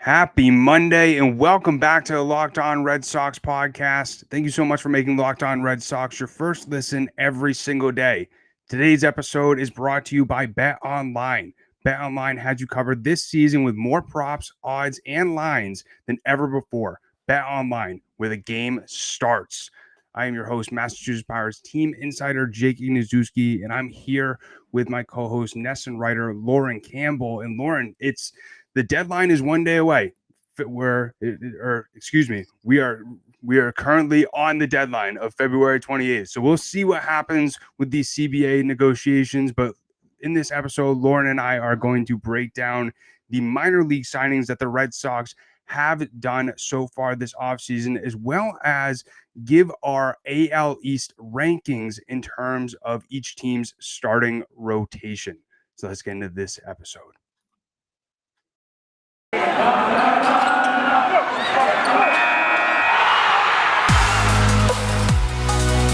Happy Monday and welcome back to the Locked On Red Sox podcast. Thank you so much for making Locked On Red Sox your first listen every single day. Today's episode is brought to you by BetOnline. BetOnline has you covered this season with more props, odds, and lines than ever before. BetOnline, where the game starts. I am your host, Massachusetts Pirates team insider Jake Ignaszewski, and I'm here with my co-host, NESN writer Lauren Campbell. And Lauren, the deadline is one day away. We are currently on the deadline of February 28th. So we'll see what happens with these CBA negotiations. But in this episode, Lauren and I are going to break down the minor league signings that the Red Sox have done so far this offseason, as well as give our AL East rankings in terms of each team's starting rotation. So let's get into this episode.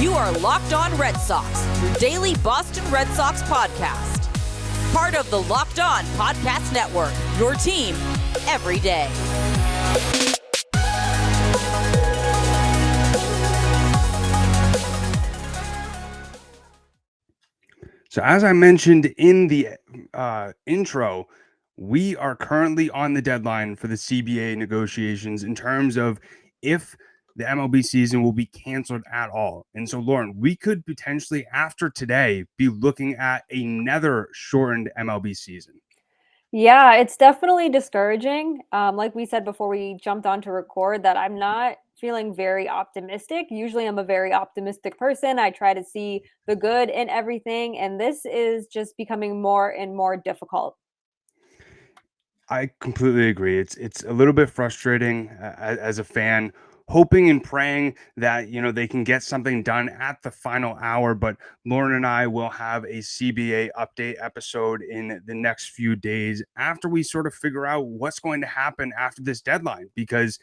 You are Locked On Red Sox, your daily Boston Red Sox podcast. Part of the Locked On Podcast Network, your team every day. So as I mentioned in the intro, we are currently on the deadline for the CBA negotiations in terms of if the MLB season will be canceled at all. And so, Lauren, we could potentially, after today, be looking at another shortened MLB season. Yeah, it's definitely discouraging. Like we said before we jumped on to record, that I'm not feeling very optimistic. Usually I'm a very optimistic person. I try to see the good in everything, and this is just becoming more and more difficult. I completely agree. It's a little bit frustrating as a fan, hoping and praying that they can get something done at the final hour. But Lauren and I will have a CBA update episode in the next few days after we sort of figure out what's going to happen after this deadline, because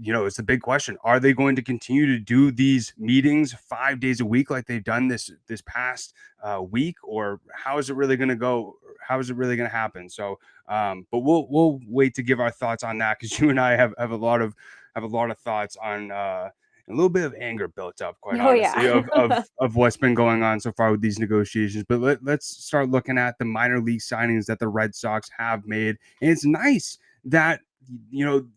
it's the big question. Are they going to continue to do these meetings 5 days a week like they've done this past week, or how is it really going to go? How is it really going to happen? So, but we'll wait to give our thoughts on that, because you and I have a lot of thoughts on a little bit of anger built up, quite honestly, Yeah. of what's been going on so far with these negotiations. But let's start looking at the minor league signings that the Red Sox have made, and it's nice that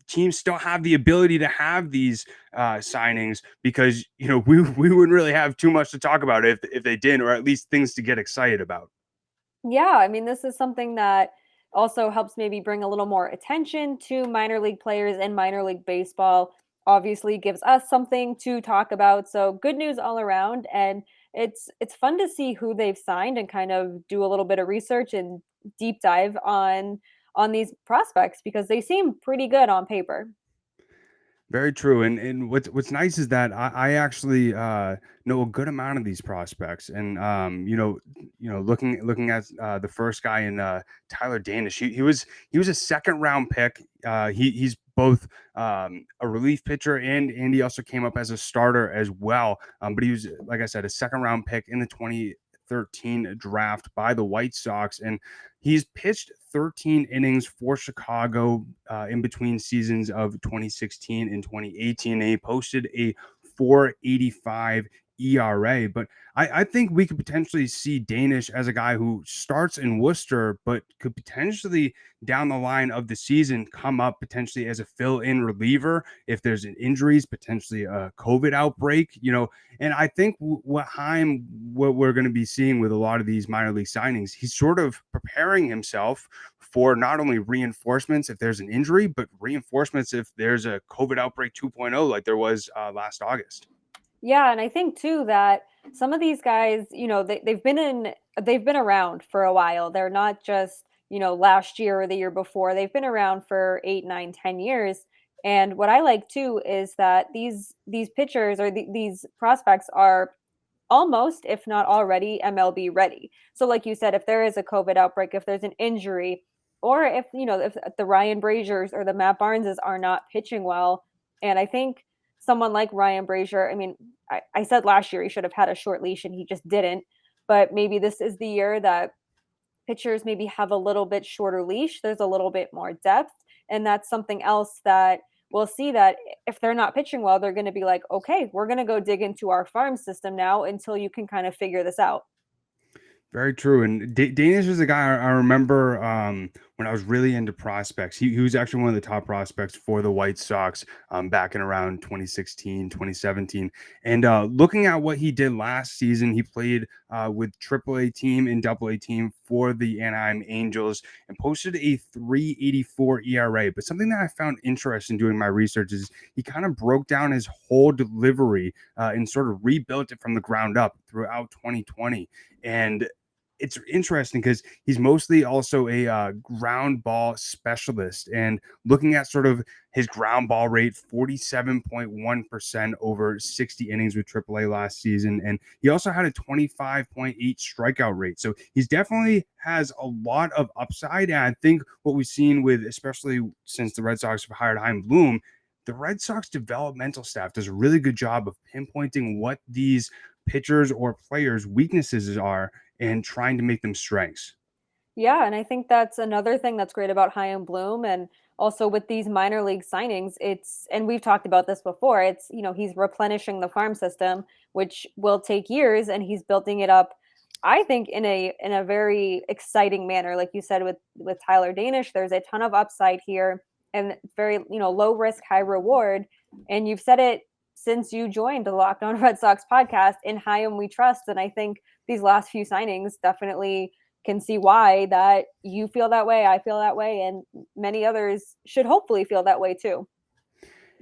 teams still have the ability to have these signings, because we wouldn't really have too much to talk about if they didn't, or at least things to get excited about. Yeah, I mean, this is something that also helps maybe bring a little more attention to minor league players and minor league baseball. Obviously gives us something to talk about. So good news all around. And it's fun to see who they've signed and kind of do a little bit of research and deep dive on these prospects, because they seem pretty good on paper. Very true. And what's nice is that I actually know a good amount of these prospects. And looking at the first guy in Tyler Danish, he was a second round pick. He's both a relief pitcher, and he also came up as a starter as well. But he was, like I said, a second round pick in the 2013 draft by the White Sox, and he's pitched 13 innings for Chicago in between seasons of 2016 and 2018. And he posted a 4.85 ERA. But I think we could potentially see Danish as a guy who starts in Worcester, but could potentially down the line of the season come up potentially as a fill-in reliever if there's an injuries, potentially a COVID outbreak, And I think what we're going to be seeing with a lot of these minor league signings, he's sort of preparing himself for not only reinforcements if there's an injury, but reinforcements if there's a COVID outbreak 2.0 like there was last August. Yeah, and I think too that some of these guys, they've been around for a while. They're not just, last year or the year before. They've been around for 8, 9, 10 years. And what I like too is that these pitchers or these prospects are almost, if not already, MLB ready. So like you said, if there is a COVID outbreak, if there's an injury, or if the Ryan Braziers or the Matt Barneses are not pitching well, and I think someone like Ryan Brazier, I mean, I said last year he should have had a short leash and he just didn't, but maybe this is the year that pitchers maybe have a little bit shorter leash. There's a little bit more depth. And that's something else that we'll see, that if they're not pitching well, they're going to be like, okay, we're going to go dig into our farm system now until you can kind of figure this out. Very true. And Danish was a guy I remember when I was really into prospects. He was actually one of the top prospects for the White Sox back in around 2016, 2017. And looking at what he did last season, he played with AAA team and AA team for the Anaheim Angels and posted a 3.84 ERA. But something that I found interesting doing my research is he kind of broke down his whole delivery and sort of rebuilt it from the ground up throughout 2020. And it's interesting because he's mostly also a ground ball specialist, and looking at sort of his ground ball rate, 47.1% over 60 innings with AAA last season. And he also had a 25.8 strikeout rate. So he's definitely has a lot of upside. And I think what we've seen with, especially since the Red Sox have hired Chaim Bloom, the Red Sox developmental staff does a really good job of pinpointing what these pitchers or players' weaknesses are and trying to make them strengths. Yeah, and I think that's another thing that's great about Chaim Bloom, and also with these minor league signings, and we've talked about this before, it's, he's replenishing the farm system, which will take years, and he's building it up, I think, in a very exciting manner. Like you said, with Tyler Danish, there's a ton of upside here, and very, low risk, high reward. And you've said it since you joined the Locked On Red Sox podcast, in Chaim we trust. And I think these last few signings definitely can see why that you feel that way, I feel that way, and many others should hopefully feel that way too.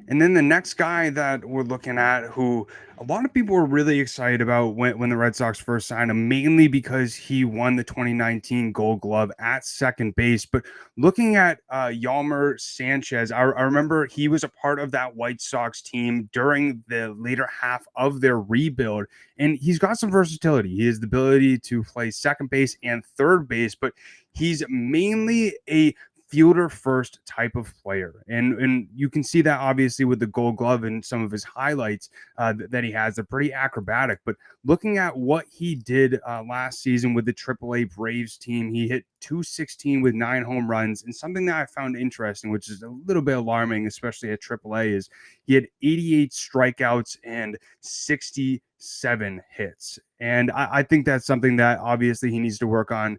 And then the next guy that we're looking at, who a lot of people were really excited about when the Red Sox first signed him, mainly because he won the 2019 Gold Glove at second base. But looking at Yalmer Sanchez, I remember he was a part of that White Sox team during the later half of their rebuild, and he's got some versatility. He has the ability to play second base and third base, but he's mainly a fielder first type of player. And you can see that obviously with the Gold Glove and some of his highlights that he has. They're pretty acrobatic. But looking at what he did last season with the AAA Braves team, he hit 216 with 9 home runs. And something that I found interesting, which is a little bit alarming, especially at AAA, is he had 88 strikeouts and 67 hits. And I think that's something that obviously he needs to work on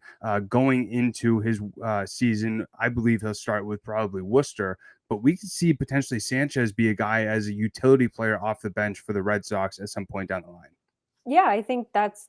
going into his season. I believe he'll start with probably Worcester, but we could see potentially Sanchez be a guy as a utility player off the bench for the Red Sox at some point down the line. Yeah, I think that's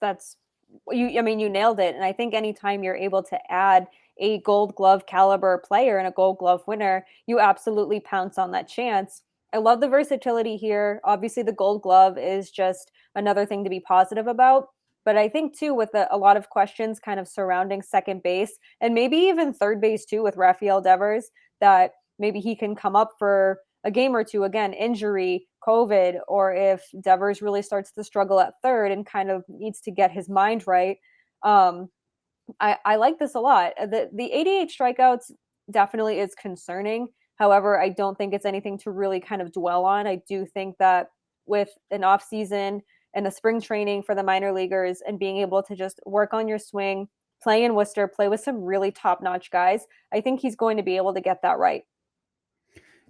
you. I mean, you nailed it. And I think anytime you're able to add a Gold Glove caliber player and a Gold Glove winner, you absolutely pounce on that chance. I love the versatility here. Obviously, the Gold Glove is just another thing to be positive about. But I think, too, with a lot of questions kind of surrounding second base and maybe even third base, too, with Rafael Devers, that maybe he can come up for a game or two, again, injury, COVID, or if Devers really starts to struggle at third and kind of needs to get his mind right. I like this a lot. The 88 strikeouts definitely is concerning. However, I don't think it's anything to really kind of dwell on. I do think that with an off season and the spring training for the minor leaguers and being able to just work on your swing, play in Worcester, play with some really top-notch guys, I think he's going to be able to get that right.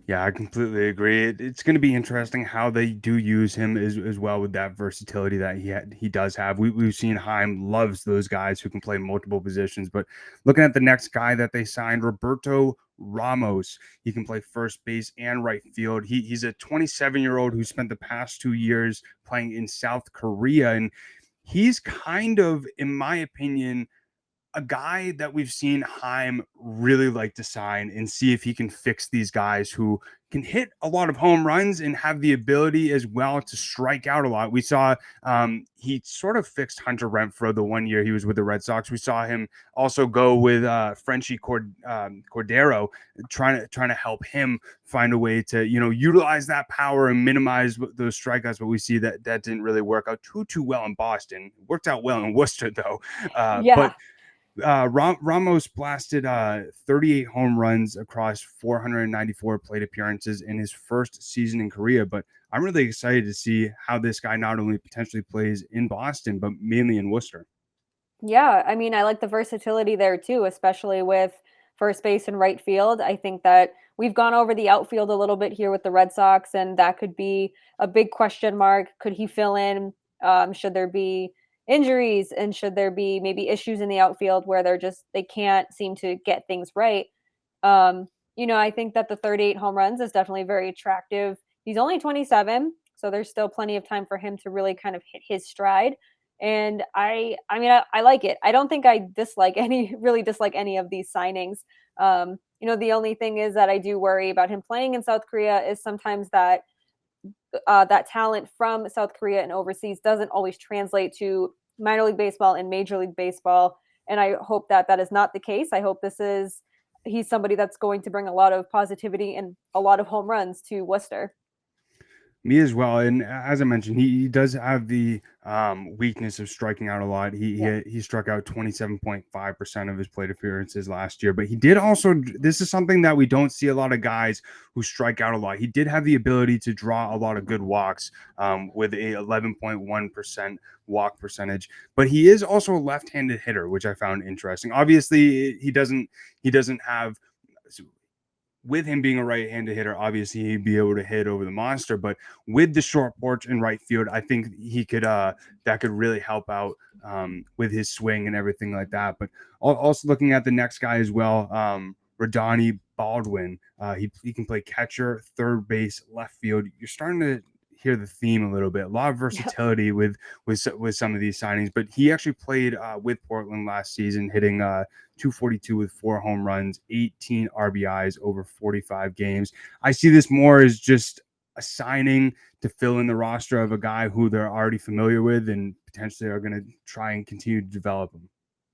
Yeah, I completely agree. It's going to be interesting how they do use him as well with that versatility that he does have. We've seen Chaim loves those guys who can play multiple positions. But looking at the next guy that they signed, Roberto Ramos, he can play first base and right field. He's a 27-year-old who spent the past 2 years playing in South Korea, and he's kind of, in my opinion, a guy that we've seen Chaim really like to sign and see if he can fix these guys who can hit a lot of home runs and have the ability as well to strike out a lot. We saw he sort of fixed Hunter Renfroe the 1 year he was with the Red Sox. We saw him also go with Frenchie Cordero, trying to help him find a way to utilize that power and minimize those strikeouts. But we see that didn't really work out too well in Boston. It worked out well in Worcester though. But Ramos blasted 38 home runs across 494 plate appearances in his first season in Korea. But I'm really excited to see how this guy not only potentially plays in Boston, but mainly in Worcester. Yeah, I mean, I like the versatility there too, especially with first base and right field. I think that we've gone over the outfield a little bit here with the Red Sox, and that could be a big question mark. Could he fill in? Should there be injuries, and should there be maybe issues in the outfield where they can't seem to get things right? I think that the 38 home runs is definitely very attractive. He's only 27, so there's still plenty of time for him to really kind of hit his stride. And I like it. I don't think I really dislike any of these signings. The only thing is that I do worry about him playing in South Korea is sometimes that that talent from South Korea and overseas doesn't always translate to minor league baseball and Major League Baseball. And I hope that that is not the case. I hope he's somebody that's going to bring a lot of positivity and a lot of home runs to Worcester. Me as well. And as I mentioned, he does have the weakness of striking out a lot. He struck out 27.5% of his plate appearances last year. But he did also, this is something that we don't see a lot of guys who strike out a lot. He did have the ability to draw a lot of good walks with a 11.1% walk percentage. But he is also a left-handed hitter, which I found interesting. Obviously, he doesn't have, with him being a right-handed hitter, obviously he'd be able to hit over the monster, but with the short porch in right field, I think he could that could really help out with his swing and everything like that. But also looking at the next guy as well, Radani Baldwin, he can play catcher, third base, left field. You're starting to hear the theme a little bit. A lot of versatility with some of these signings, but he actually played with Portland last season, hitting 242 with 4 home runs, 18 RBIs over 45 games. I see this more as just a signing to fill in the roster of a guy who they're already familiar with and potentially are going to try and continue to develop him.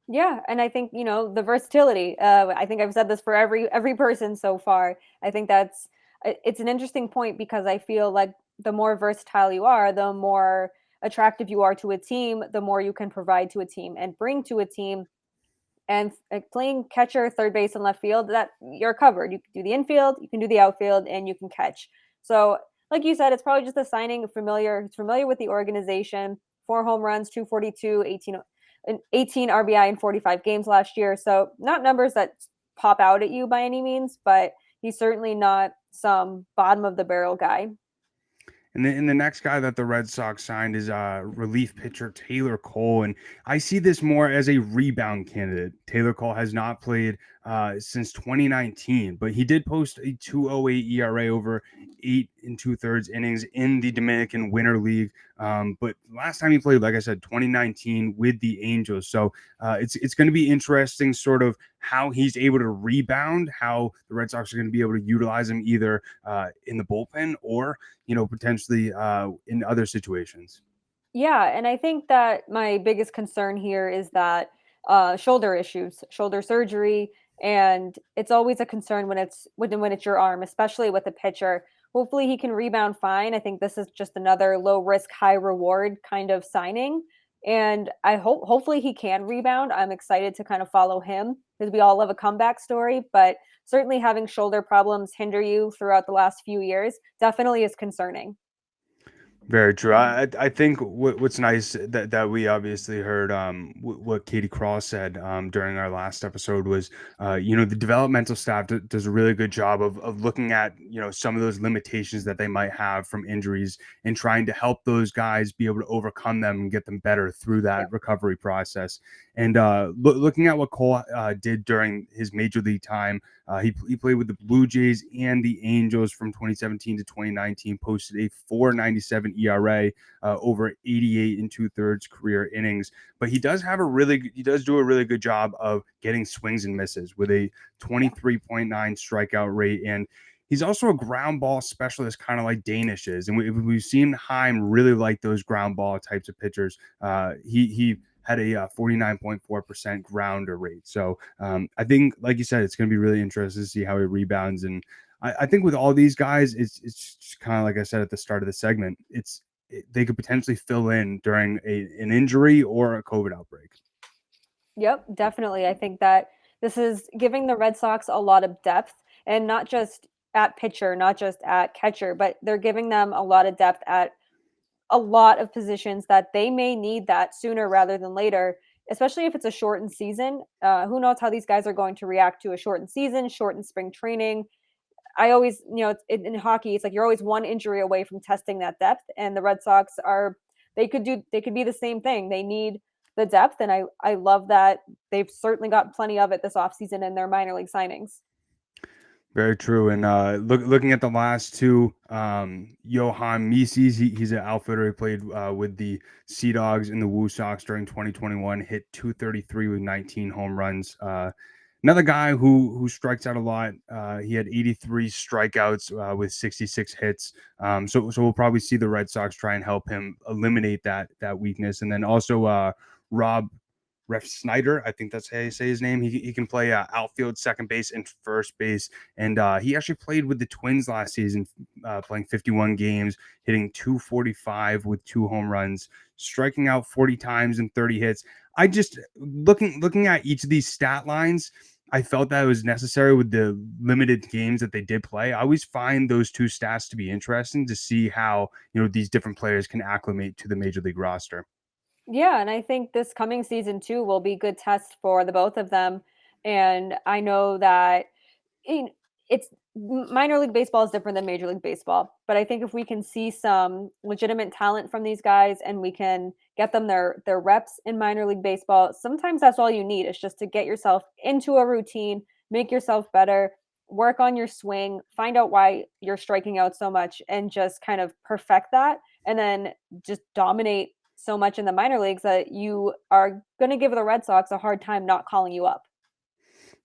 Yeah, and I think, the versatility. I think I've said this for every person so far. I think it's an interesting point because I feel like the more versatile you are, the more attractive you are to a team, the more you can provide to a team and bring to a team. And playing catcher, third base, and left field, that you're covered. You can do the infield, you can do the outfield, and you can catch. So, like you said, it's probably just a signing familiar with the organization. 4 home runs, 242, 18 RBI in 45 games last year. So not numbers that pop out at you by any means, but he's certainly not some bottom of the barrel guy. And the next guy that the Red Sox signed is relief pitcher Taylor Cole. And I see this more as a rebound candidate. Taylor Cole has not played since 2019, but he did post a 2.08 ERA over 8 2/3 innings in the Dominican Winter League. But last time he played, like I said, 2019 with the Angels. So it's going to be interesting sort of how he's able to rebound, how the Red Sox are going to be able to utilize him either in the bullpen or, potentially in other situations. Yeah, and I think that my biggest concern here is that shoulder issues, shoulder surgery, and it's always a concern when it's your arm, especially with a pitcher. Hopefully he can rebound fine. I think this is just another low risk, high reward kind of signing. And I hopefully he can rebound. I'm excited to kind of follow him because we all love a comeback story, but certainly having shoulder problems hinder you throughout the last few years definitely is concerning. Very true. I think what's nice that we obviously heard what Katie Cross said during our last episode was the developmental staff does a really good job of looking at some of those limitations that they might have from injuries and trying to help those guys be able to overcome them and get them better through that recovery process. And looking at what Cole did during his major league time, he played with the Blue Jays and the Angels from 2017 to 2019, posted a 4.97 ERA over 88 2/3 career innings. But he does do a really good job of getting swings and misses with a 23.9 strikeout rate. And he's also a ground ball specialist, kind of like Danish is. And we've seen Heim really like those ground ball types of pitchers. He had a 49.4% grounder rate. So I think, like you said, it's going to be really interesting to see how he rebounds. And I think with all these guys, it's just kind of like I said at the start of the segment, they could potentially fill in during an injury or a COVID outbreak. Yep, definitely. I think that this is giving the Red Sox a lot of depth, and not just at pitcher, not just at catcher, but they're giving them a lot of depth at a lot of positions that they may need that sooner rather than later, especially if it's a shortened season. Who knows how these guys are going to react to a shortened season, shortened spring training. I always, in hockey, it's like you're always one injury away from testing that depth, and the Red Sox they could be the same thing. They need the depth, and I love that they've certainly got plenty of it this offseason in their minor league signings. Very true. And looking at the last two, Johann Mises, he's an outfielder. He played with the Sea Dogs and the Woo Sox during 2021, hit 233 with 19 home runs. Another guy who strikes out a lot. He had 83 strikeouts with 66 hits. So we'll probably see the Red Sox try and help him eliminate that weakness. And then also Schneider, I think that's how you say his name. He can play outfield, second base, and first base. And he actually played with the Twins last season, playing 51 games, hitting 245 with 2 home runs, striking out 40 times and 30 hits. I just looking at each of these stat lines, I felt that it was necessary with the limited games that they did play. I always find those two stats to be interesting to see how these different players can acclimate to the major league roster. Yeah, and I think this coming season too will be good test for the both of them. And I know that it's minor league baseball is different than major league baseball, but I think if we can see some legitimate talent from these guys and we can get them their reps in minor league baseball, sometimes that's all you need is just to get yourself into a routine, make yourself better, work on your swing, find out why you're striking out so much, and just kind of perfect that, and then just dominate so much in the minor leagues that you are going to give the Red Sox a hard time not calling you up.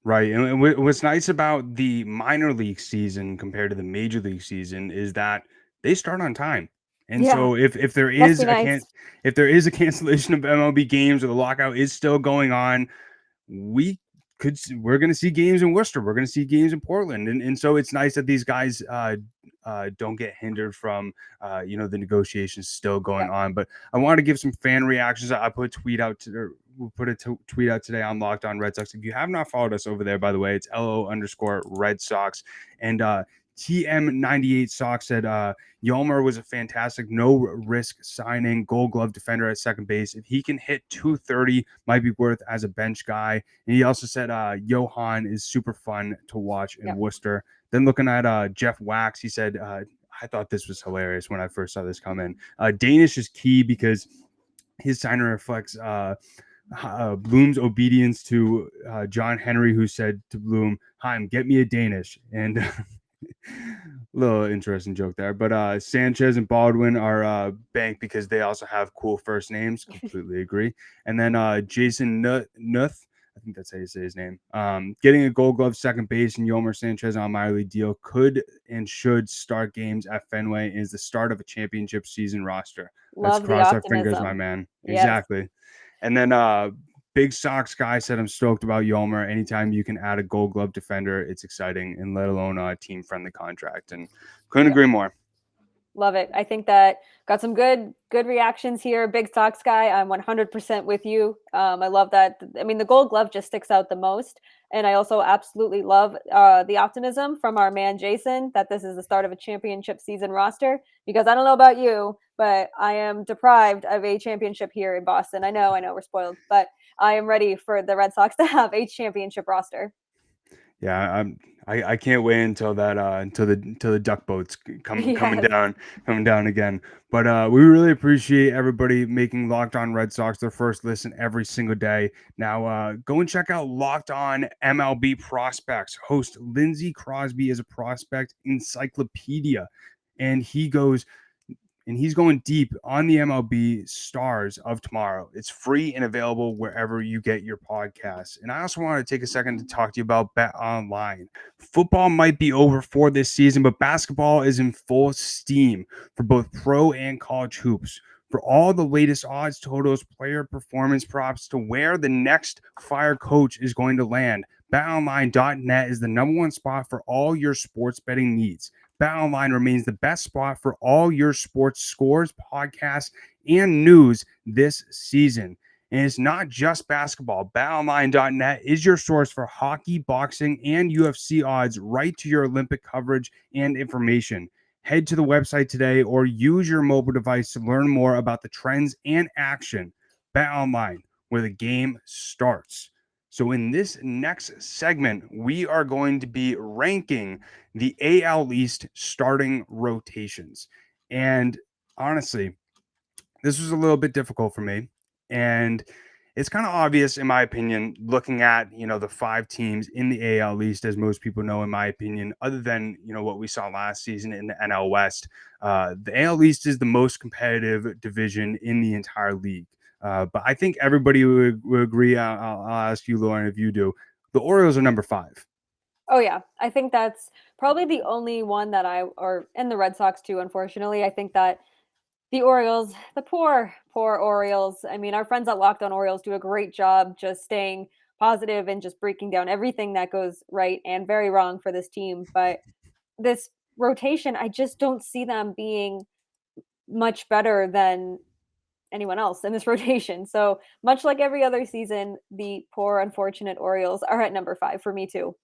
Right. And what's nice about the minor league season compared to the major league season is that they start on time. And Yeah, so if there must is be nice. if there is a cancellation of MLB games or the lockout is still going on, we're going to see games in Worcester. We're going to see games in Portland. And so it's nice that these guys don't get hindered from, the negotiations still going on. But I wanted to give some fan reactions. I put a tweet out we'll put a tweet out today on Locked On Red Sox. If you have not followed us over there, by the way, it's LO_Red Sox. And TM98 Sox said Yalmer was a fantastic no-risk signing, Gold Glove defender at second base. If he can hit 230, might be worth as a bench guy. And he also said Johann is super fun to watch in Worcester. Then looking at Jeff Wax, he said, I thought this was hilarious when I first saw this come in. Danish is key because his signing reflects Bloom's obedience to John Henry, who said to Bloom, "Heim, get me a Danish." And little interesting joke there. But Sanchez and Baldwin are banked because they also have cool first names. Completely agree. And then Jason Nuth, I think that's how you say his name. Getting a Gold Glove second base and Yalmer Sanchez on a minor league deal could and should start games at Fenway and is the start of a championship season roster. Let's cross our fingers, my man. Yes. Exactly. And then Big Sox guy said, I'm stoked about Yalmer. Anytime you can add a Gold Glove defender, it's exciting, and let alone a team-friendly contract. And couldn't agree more. Love it. I think that got some good reactions here. Big Sox guy, I'm 100% with you. I love that. I mean, the Gold Glove just sticks out the most. And I also absolutely love the optimism from our man Jason that this is the start of a championship season roster. Because I don't know about you, but I am deprived of a championship here in Boston. I know we're spoiled, but I am ready for the Red Sox to have a championship roster. Yeah, I can't wait until the duck boats coming down again. But we really appreciate everybody making Locked On Red Sox their first listen every single day. Now go and check out Locked On MLB Prospects. Host Lindsey Crosby is a prospect encyclopedia, and he's going deep on the MLB stars of tomorrow. It's free and available wherever you get your podcasts. And I also want to take a second to talk to you about BetOnline. Football might be over for this season, but basketball is in full steam for both pro and college hoops. For all the latest odds, totals, player performance props to where the next fire coach is going to land, BetOnline.net is the number one spot for all your sports betting needs. BetOnline remains the best spot for all your sports scores, podcasts, and news this season. And it's not just basketball. BetOnline.net is your source for hockey, boxing, and UFC odds right to your Olympic coverage and information. Head to the website today or use your mobile device to learn more about the trends and action. BetOnline, where the game starts. So in this next segment, we are going to be ranking the AL East starting rotations. And honestly, this was a little bit difficult for me. And it's kind of obvious, in my opinion, looking at, the 5 teams in the AL East, as most people know, in my opinion, other than, what we saw last season in the NL West. The AL East is the most competitive division in the entire league. But I think everybody would agree. I'll ask you, Lauren, if you do. The Orioles are number 5. Oh yeah, I think that's probably the only one that and the Red Sox too, unfortunately. I think that the Orioles, the poor Orioles. I mean, our friends at Locked On Orioles do a great job just staying positive and just breaking down everything that goes right and very wrong for this team. But this rotation, I just don't see them being much better than anyone else in this rotation. So much like every other season, the poor, unfortunate Orioles are at number 5 for me too.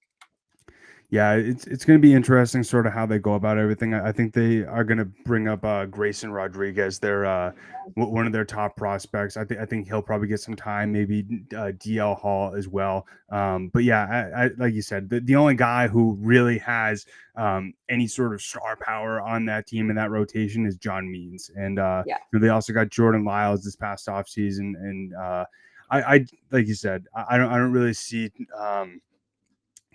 Yeah, it's going to be interesting sort of how they go about everything. I think they are going to bring up Grayson Rodriguez, their one of their top prospects. I think he'll probably get some time, maybe DL Hall as well. But yeah, I like you said, the only guy who really has any sort of star power on that team in that rotation is Johann Mises. And Yeah. they also got Jordan Lyles this past offseason. And I like you said, I don't really see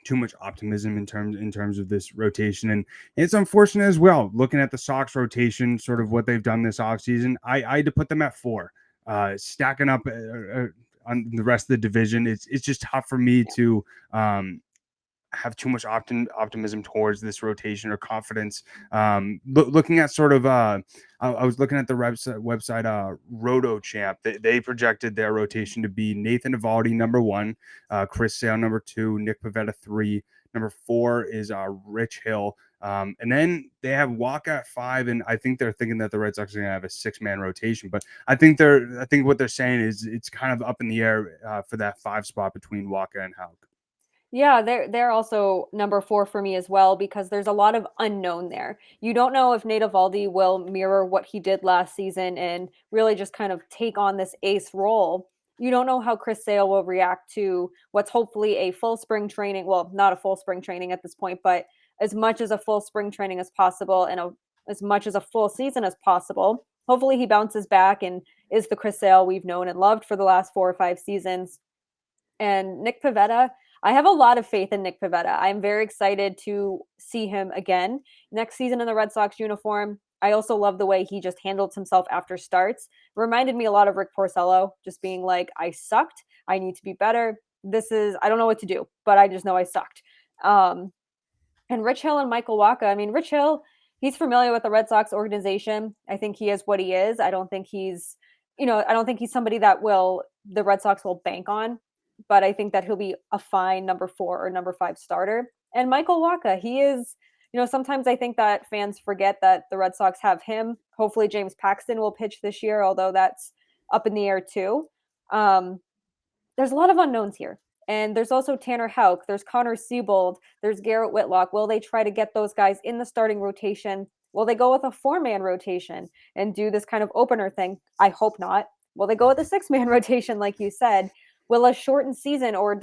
too much optimism in terms of this rotation. And it's unfortunate as well, looking at the Sox rotation, sort of what they've done this offseason. I had to put them at 4. Stacking up on the rest of the division, it's just tough for me to have too much optimism towards this rotation or confidence. Looking at sort of, I was looking at the website Roto Champ. They projected their rotation to be Nathan Eovaldi number 1, Chris Sale number 2, Nick Pavetta 3, number 4 is Rich Hill. And then they have Walker at 5, and I think they're thinking that the Red Sox are going to have a 6-man rotation. But I think what they're saying is it's kind of up in the air for that 5 spot between Walker and Houck. Yeah, they're also number 4 for me as well because there's a lot of unknown there. You don't know if Nate Eovaldi will mirror what he did last season and really just kind of take on this ace role. You don't know how Chris Sale will react to what's hopefully a full spring training. Well, not a full spring training at this point, but as much as a full spring training as possible and as much as a full season as possible. Hopefully he bounces back and is the Chris Sale we've known and loved for the last 4 or 5 seasons. And Nick Pavetta, I have a lot of faith in Nick Pavetta. I'm very excited to see him again next season in the Red Sox uniform. I also love the way he just handled himself after starts. It reminded me a lot of Rick Porcello, just being like, I sucked. I need to be better. I don't know what to do, but I just know I sucked. And Rich Hill and Michael Wacha. I mean, Rich Hill, he's familiar with the Red Sox organization. I think he is what he is. I don't think he's somebody that the Red Sox will bank on. But I think that he'll be a fine number 4 or number 5 starter. And Michael Wacha, he is, sometimes I think that fans forget that the Red Sox have him. Hopefully James Paxton will pitch this year, although that's up in the air too. There's a lot of unknowns here. And there's also Tanner Houck. There's Connor Siebold. There's Garrett Whitlock. Will they try to get those guys in the starting rotation? Will they go with a 4-man rotation and do this kind of opener thing? I hope not. Will they go with a 6-man rotation, like you said? Will a shortened season or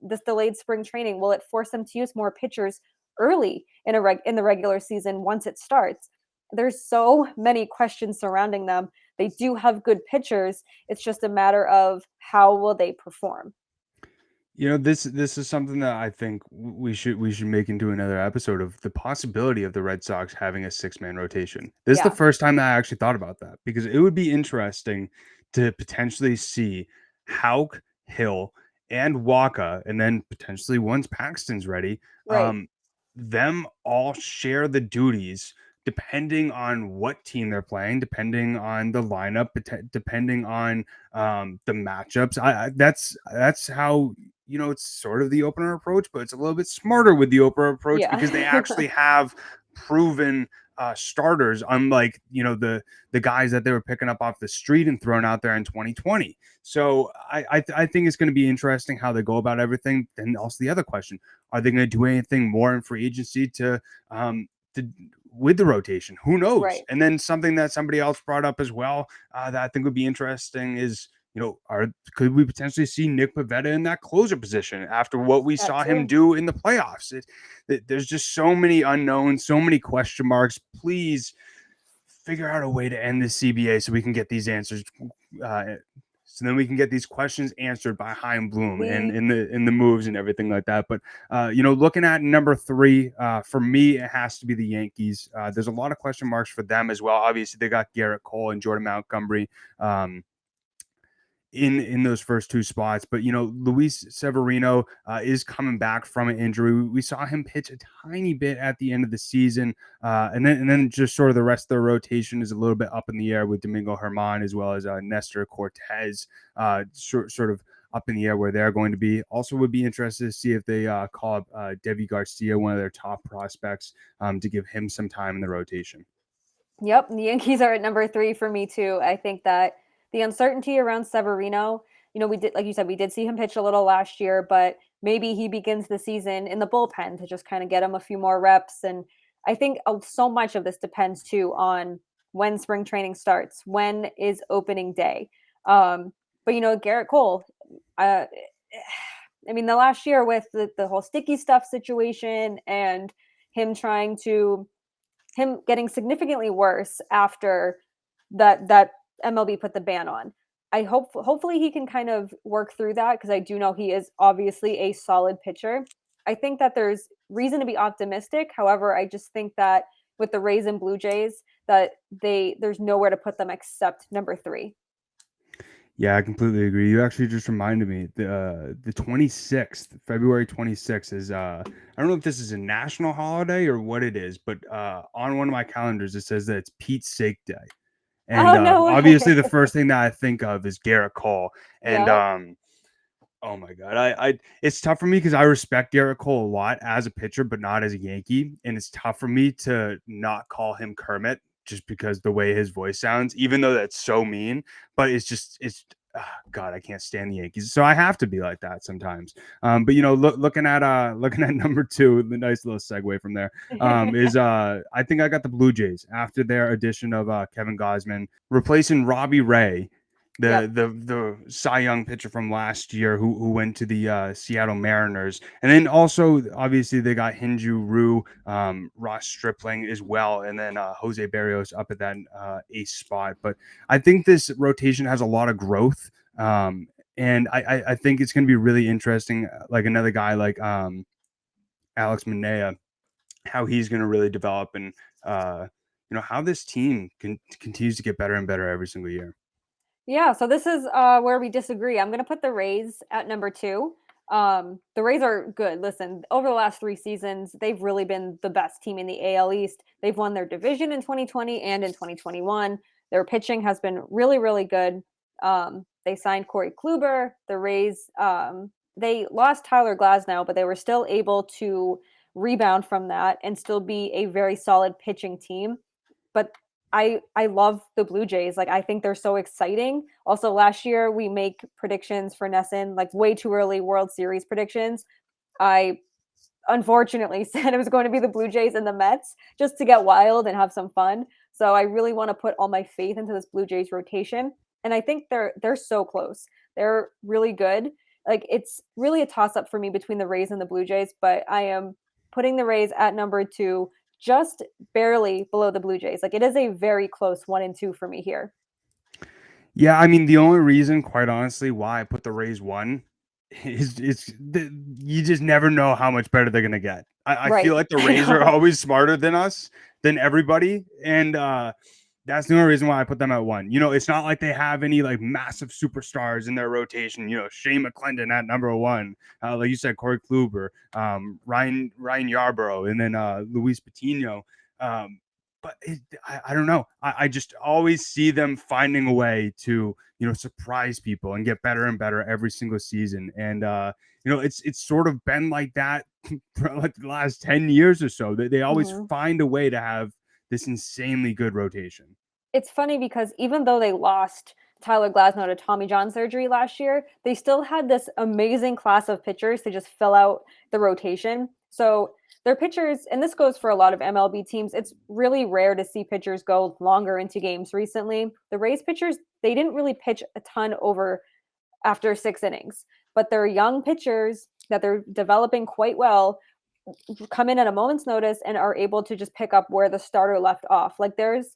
this delayed spring training, will it force them to use more pitchers early in the regular season once it starts? There's so many questions surrounding them. They do have good pitchers. It's just a matter of how will they perform. This is something that I think we should make into another episode of the possibility of the Red Sox having a 6-man rotation. This is the first time that I actually thought about that because it would be interesting to potentially see Houck, Hill, and Wacha, and then potentially once Paxton's ready, Right. them all share the duties depending on what team they're playing, depending on the lineup, depending on the matchups. That's how it's sort of the opener approach, but it's a little bit smarter with the opener approach because they actually have proven starters, unlike the guys that they were picking up off the street and thrown out there in 2020. So I think it's going to be interesting how they go about everything. And also the other question: are they going to do anything more in free agency to with the rotation? Who knows? Right. And then something that somebody else brought up as well that I think would be interesting is could we potentially see Nick Pavetta in that closer position after what we saw him do in the playoffs? There's just so many unknowns, so many question marks. Please figure out a way to end this CBA so we can get these answers. So then we can get these questions answered by Chaim Bloom and in the moves and everything like that. But looking at number 3, for me, it has to be the Yankees. There's a lot of question marks for them as well. Obviously, they got Garrett Cole and Jordan Montgomery in those first 2 spots. But Luis Severino is coming back from an injury. We saw him pitch a tiny bit at the end of the season, and then just sort of the rest of the rotation is a little bit up in the air with Domingo Germán as well as Nestor Cortez, sort of up in the air where they're going to be. Also would be interested to see if they call up Devi Garcia, one of their top prospects, to give him some time in the rotation. Yep, the Yankees are at number 3 for me too. I think that the uncertainty around Severino, we did, like you said, we did see him pitch a little last year, but maybe he begins the season in the bullpen to just kind of get him a few more reps. And I think so much of this depends too on when spring training starts, when is opening day. But Garrett Cole, the last year with the whole sticky stuff situation and him getting significantly worse after that MLB put the ban on. Hopefully he can kind of work through that, because I do know he is obviously a solid pitcher. I think that there's reason to be optimistic. However, I just think that with the Rays and Blue Jays, that there's nowhere to put them except number 3. Yeah, I completely agree. You actually just reminded me, the 26th, February 26th is, I don't know if this is a national holiday or what it is, but on one of my calendars, it says that it's Pete's Sake Day. And obviously the first thing that I think of is Garrett Cole. And oh my God, it's tough for me because I respect Garrett Cole a lot as a pitcher, but not as a Yankee. And it's tough for me to not call him Kermit just because the way his voice sounds, even though that's so mean. But God, I can't stand the Yankees, so I have to be like that sometimes. But looking at number 2, the nice little segue from there is I think I got the Blue Jays after their addition of Kevin Gausman, replacing Robbie Ray, the Cy Young pitcher from last year who went to the Seattle Mariners. And then also obviously they got Hinju Ryu, Ross Stripling as well, and then Jose Barrios up at that ace spot. But I think this rotation has a lot of growth, and I think it's going to be really interesting, like another guy like Alex Manea, how he's going to really develop, and how this team continues to get better and better every single year. Yeah, so this is where we disagree. I'm going to put the Rays at number 2. The Rays are good. Listen, over the last 3 seasons, they've really been the best team in the AL East. They've won their division in 2020 and in 2021. Their pitching has been really, really good. They signed Corey Kluber. The Rays, they lost Tyler Glasnow, but they were still able to rebound from that and still be a very solid pitching team. But I love the Blue Jays. Like, I think they're so exciting. Also, last year we make predictions for NESN, like way too early World Series predictions. I unfortunately said it was going to be the Blue Jays and the Mets just to get wild and have some fun. So I really want to put all my faith into this Blue Jays rotation. And I think they're so close. They're really good. Like, it's really a toss-up for me between the Rays and the Blue Jays, but I am putting the Rays at number 2, just barely below the Blue Jays. Like, it is a very close 1 and 2 for me here. Yeah, I mean, the only reason, quite honestly, why I put the Rays 1 is you just never know how much better they're gonna get. I feel like the Rays are always smarter than us, than everybody, and that's the only reason why I put them at 1. It's not like they have any like massive superstars in their rotation. Shane McClendon at number 1, like you said, Corey Kluber, Ryan Yarbrough, and then Luis Patino. But I don't know. I just always see them finding a way to surprise people and get better and better every single season. And it's sort of been like that for like the last 10 years or so. They always find a way to have this insanely good rotation. It's funny because even though they lost Tyler Glasnow to Tommy John surgery last year, they still had this amazing class of pitchers to just fill out the rotation. So their pitchers, and this goes for a lot of MLB teams, it's really rare to see pitchers go longer into games recently. The Rays pitchers, they didn't really pitch a ton over after 6 innings, but their young pitchers that they're developing quite well come in at a moment's notice and are able to just pick up where the starter left off. Like there's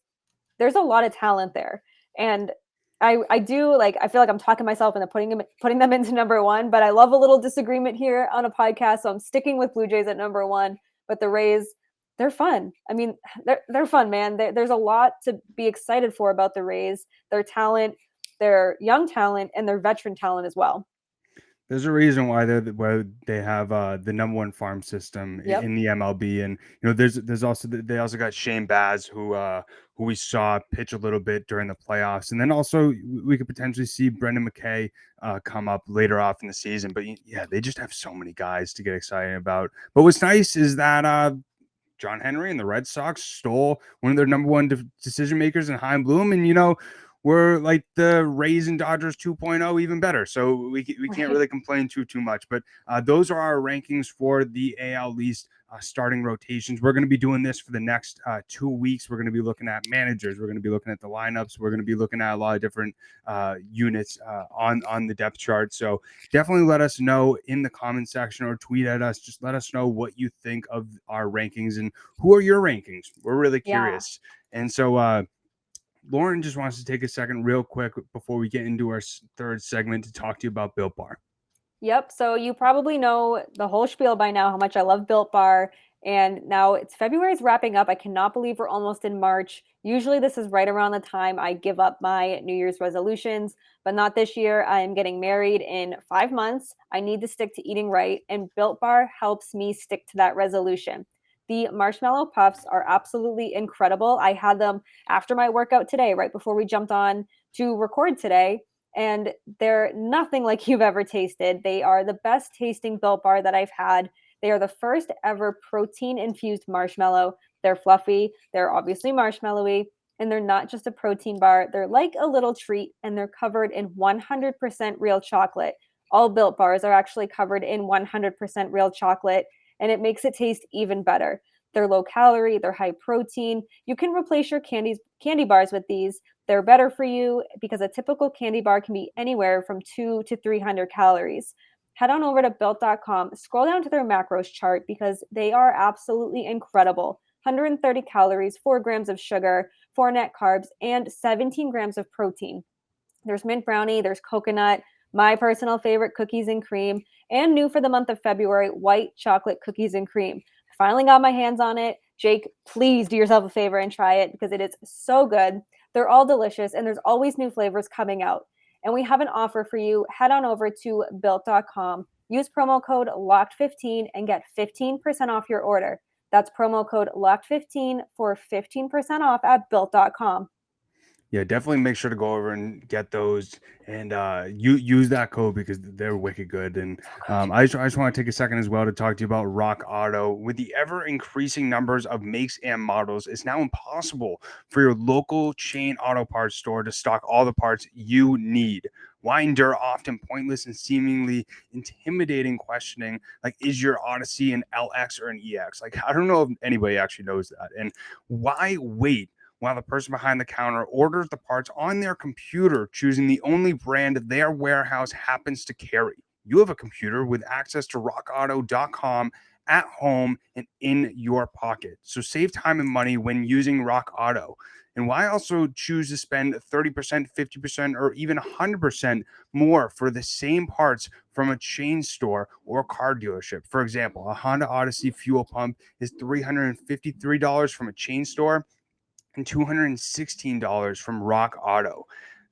a lot of talent there. And I do, like, I feel like I'm talking myself into putting them into number 1, but I love a little disagreement here on a podcast. So I'm sticking with Blue Jays at number 1, but the Rays, they're fun. I mean, they're fun, man. There's a lot to be excited for about the Rays, their talent, their young talent, and their veteran talent as well. There's a reason why they have the number 1 farm system Yep. in the MLB, and there's also they also got Shane Baz, who we saw pitch a little bit during the playoffs, and then also we could potentially see Brendan McKay come up later off in the season. But yeah, they just have so many guys to get excited about. But what's nice is that John Henry and the Red Sox stole one of their number 1 decision makers in Chaim Bloom, and we're like the Rays and Dodgers 2.0, even better. So we can't really complain too much. But those are our rankings for the AL East starting rotations. We're going to be doing this for the next 2 weeks. We're going to be looking at managers. We're going to be looking at the lineups. We're going to be looking at a lot of different units on the depth chart. So definitely let us know in the comment section or tweet at us. Just let us know what you think of our rankings and who are your rankings. We're really curious. Yeah. And so Lauren just wants to take a second real quick before we get into our third segment to talk to you about Built Bar. Yep. So you probably know the whole spiel by now, how much I love Built Bar. And now it's February's wrapping up. I cannot believe we're almost in March. Usually this is right around the time I give up my New Year's resolutions, but not this year. I am getting married in 5 months. I need to stick to eating right, and Built Bar helps me stick to that resolution. The marshmallow puffs are absolutely incredible. I had them after my workout today, right before we jumped on to record today, and they're nothing like you've ever tasted. They are the best tasting Built Bar that I've had. They are the first ever protein-infused marshmallow. They're fluffy, they're obviously marshmallowy, and they're not just a protein bar. They're like a little treat, and they're covered in 100% real chocolate. All Built Bars are actually covered in 100% real chocolate, and it makes it taste even better. They're low calorie, they're high protein. You can replace your candy bars with these. They're better for you because a typical candy bar can be anywhere from 200 to 300 calories. Head on over to built.com, scroll down to their macros chart because they are absolutely incredible. 130 calories, 4 grams of sugar, 4 net carbs, and 17 grams of protein. There's mint brownie, there's coconut, my personal favorite, cookies and cream, and new for the month of February, white chocolate cookies and cream. I finally got my hands on it. Jake, please do yourself a favor and try it because it is so good. They're all delicious, and there's always new flavors coming out. And we have an offer for you. Head on over to built.com. Use promo code LOCKED15 and get 15% off your order. That's promo code LOCKED15 for 15% off at built.com. Yeah, definitely make sure to go over and get those, and you use that code because they're wicked good. And I just want to take a second as well to talk to you about Rock Auto. With the ever increasing numbers of makes and models, it's now impossible for your local chain auto parts store to stock all the parts you need. Why endure often pointless and seemingly intimidating questioning like, is your Odyssey an LX or an EX? Like, I don't know if anybody actually knows that. And why wait while the person behind the counter orders the parts on their computer, choosing the only brand their warehouse happens to carry? You have a computer with access to rockauto.com at home and in your pocket. So save time and money when using Rock Auto. And why also choose to spend 30%, 50%, or even 100% more for the same parts from a chain store or car dealership? For example, a Honda Odyssey fuel pump is $353 from a chain store and $216 from Rock Auto.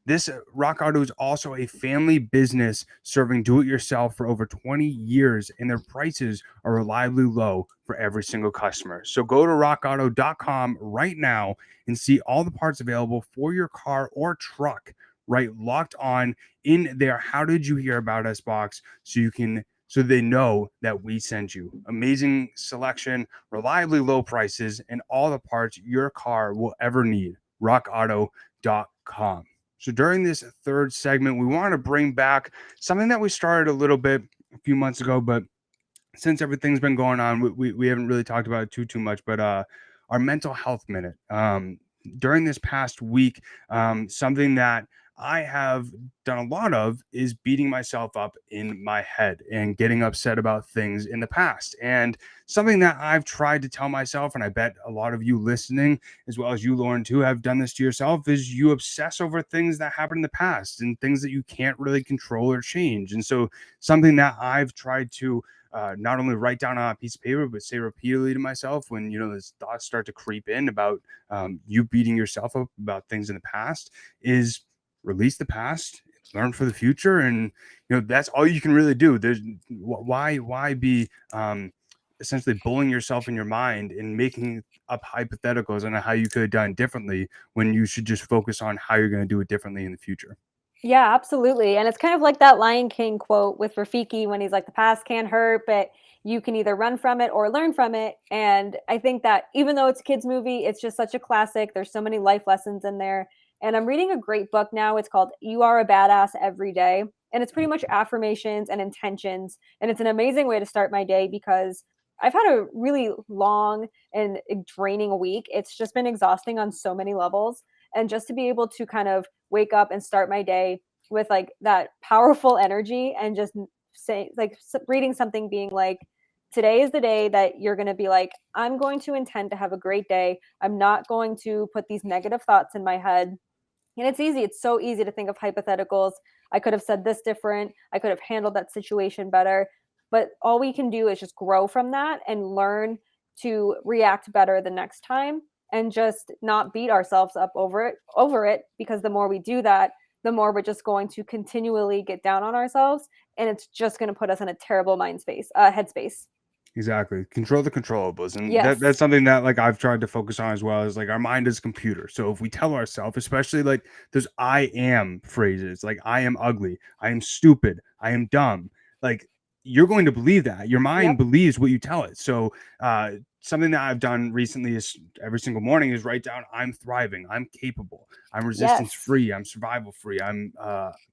This Rock Auto is also a family business serving do-it-yourself for over 20 years, and their prices are reliably low for every single customer. So go to rockauto.com right now and see all the parts available for your car or truck, right? Locked On in their How Did You Hear About Us box so they know that we sent you. Amazing selection, reliably low prices, and all the parts your car will ever need. rockauto.com. So during this third segment, we want to bring back something that we started a little bit a few months ago, but since everything's been going on, we haven't really talked about it too much, but our mental health minute. During this past week, something that I have done a lot of is beating myself up in my head and getting upset about things in the past. And something that I've tried to tell myself, and I bet a lot of you listening, as well as you, Lauren, too, have done this to yourself, is you obsess over things that happened in the past and things that you can't really control or change. And so something that I've tried to not only write down on a piece of paper, but say repeatedly to myself when, those thoughts start to creep in about you beating yourself up about things in the past, is release the past, learn for the future. And, that's all you can really do. There's why be essentially bullying yourself in your mind and making up hypotheticals on how you could have done differently when you should just focus on how you're going to do it differently in the future. Yeah, absolutely. And it's kind of like that Lion King quote with Rafiki when he's like, the past can't hurt, but you can either run from it or learn from it. And I think that even though it's a kid's movie, it's just such a classic. There's so many life lessons in there. And I'm reading a great book now. It's called You Are a Badass Every Day. And it's pretty much affirmations and intentions. And it's an amazing way to start my day because I've had a really long and draining week. It's just been exhausting on so many levels. And just to be able to kind of wake up and start my day with like that powerful energy and just say, like, reading something being like, today is the day that you're going to be like, I'm going to intend to have a great day. I'm not going to put these negative thoughts in my head. And it's easy. It's so easy to think of hypotheticals. I could have said this different. I could have handled that situation better. But all we can do is just grow from that and learn to react better the next time and just not beat ourselves up over it, because the more we do that, the more we're just going to continually get down on ourselves, and it's just going to put us in a terrible headspace. Exactly. Control the controllables. And Yes. that's something that like I've tried to focus on as well, is like our mind is a computer. So if we tell ourselves, especially like those I am phrases, like I am ugly, I am stupid, I am dumb, like you're going to believe that. Your mind Yep. believes what you tell it. So something that I've done recently is every single morning is write down, I'm thriving, I'm capable, I'm resistance free, I'm survival free, I'm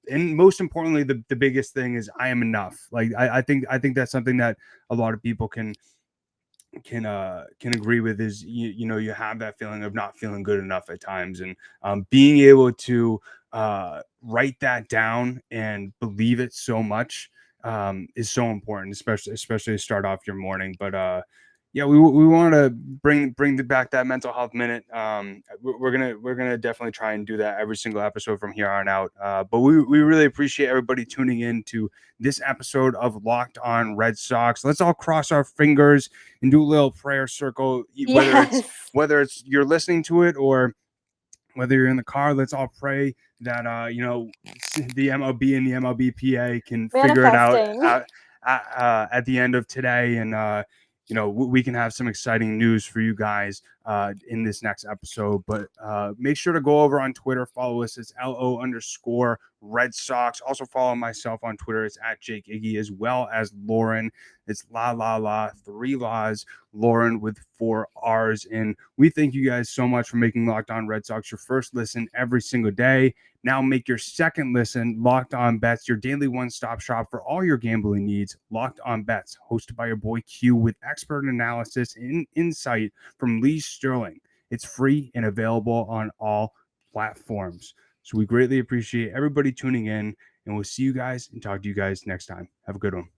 and most importantly, the biggest thing is I am enough. Like I think that's something that a lot of people can agree with, is you have that feeling of not feeling good enough at times, and being able to write that down and believe it so much is so important, especially to start off your morning. But yeah, we want to bring back that mental health minute. We're gonna definitely try and do that every single episode from here on out. But we really appreciate everybody tuning in to this episode of Locked On Red Sox. Let's all cross our fingers and do a little prayer circle, Yes. whether it's you're listening to it or whether you're in the car. Let's all pray that the MLB and the MLBPA can figure it out Manifesting. at the end of today, and we can have some exciting news for you guys in this next episode. But make sure to go over on Twitter, follow us. It's LO_Red Sox. Also follow myself on Twitter. It's at Jake Iggy, as well as Lauren. It's la 3 laws, Lauren with 4 R's. And we thank you guys so much for making Locked On Red Sox your first listen every single day. Now make your second listen Locked On Bets, your daily one-stop shop for all your gambling needs. Locked On Bets, hosted by your boy Q, with expert analysis and insight from Lee Sterling. It's free and available on all platforms. So we greatly appreciate everybody tuning in, and we'll see you guys and talk to you guys next time. Have a good one.